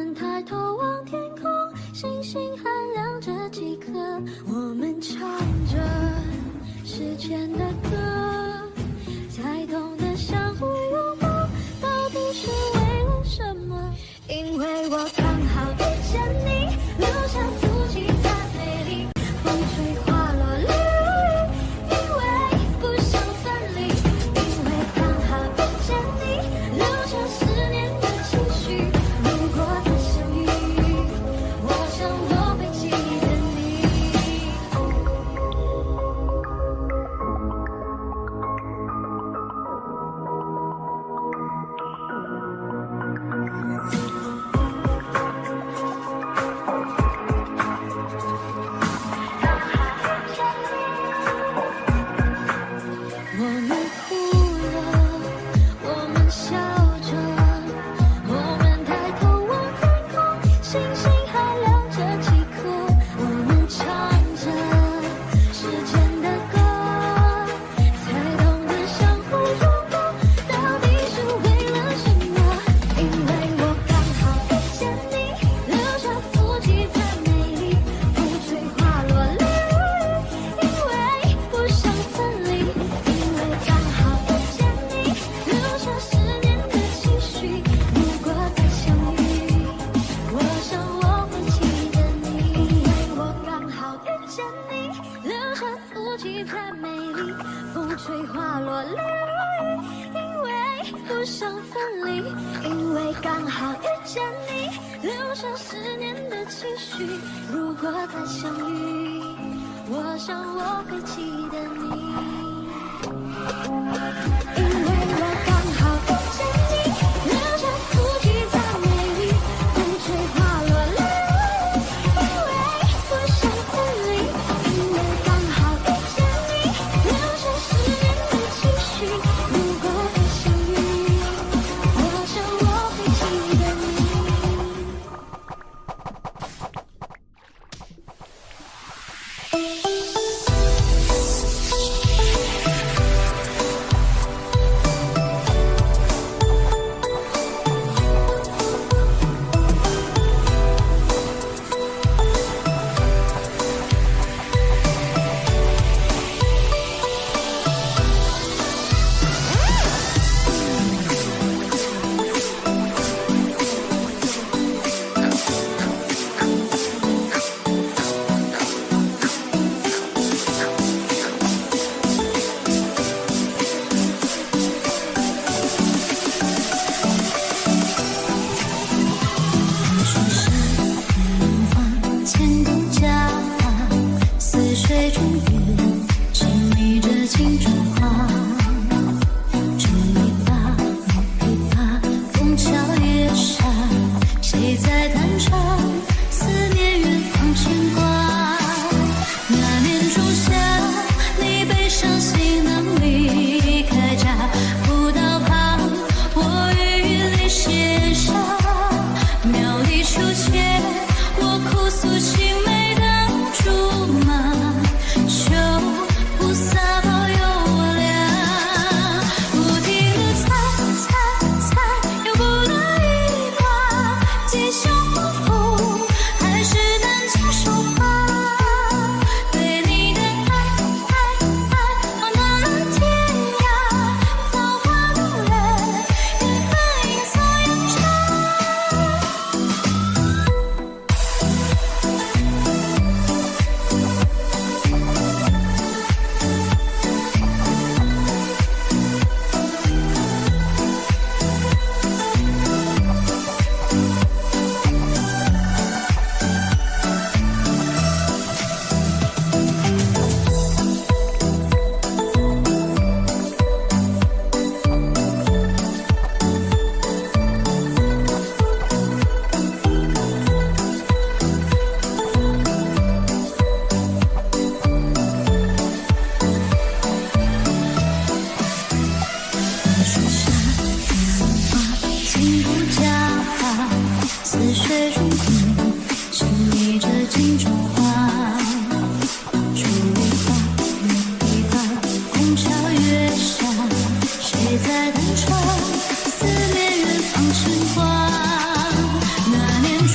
们抬头望天空，星星还亮着几颗，我们唱着时间的歌，才懂得相互拥抱到底是为了什么。因为我刚好遇见你，留下足迹太美丽，风吹花落泪如雨，因为不想分离。因为刚好遇见你，留下思念的期许，如果再相遇，我想我会记得你。我们哭了，我们笑着，我们抬头望天空，星星还亮着几颗，我们唱着时间的歌，才懂得相互拥抱到底是为了什么。因为我刚好遇见你，留下足迹太美丽，风吹花落泪如雨，因为不想分离。因为刚好遇见你，留下思念的期许，如果再相遇，我想我会记得你。因为我刚好遇见你，留下足迹太美丽，风吹花落泪如雨，因为不想分离。因为刚好遇见你，留下思念的期许，如果再相遇，我想我会记得你。因为我刚好遇见你，留下足迹太美丽，风吹花落泪如雨，因为不想分离。因为刚好遇见你，留下思念的期许，如果再相遇，我想我会记得你。千古佳话，似水中月，静谧着镜中花。这一把，那一把，枫桥夜沙，谁在弹唱？思念远方牵挂。那年仲夏，你背上行囊离开家，古道旁，我与你写下苗里秋千。我哭诉青梅当竹马，秋不撒保佑我俩。不停地猜，又补了一卦，吉祥祸福，还是难将手帕。对你的爱，往暖了天涯，造化弄人，缘分阴错阳差。情不佳话，似水中月，静谧着镜中花。竹篱花，月篱花，枫桥月下，谁在弹唱？思念远方牵挂。那年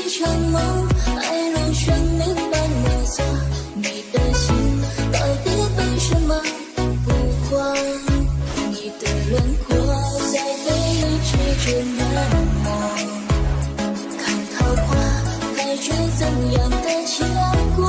一场梦，爱如生命般摸索，你的心到底为什么不慌？你的轮廓在被遗弃着难磨，看桃花开出怎样的凄凉果？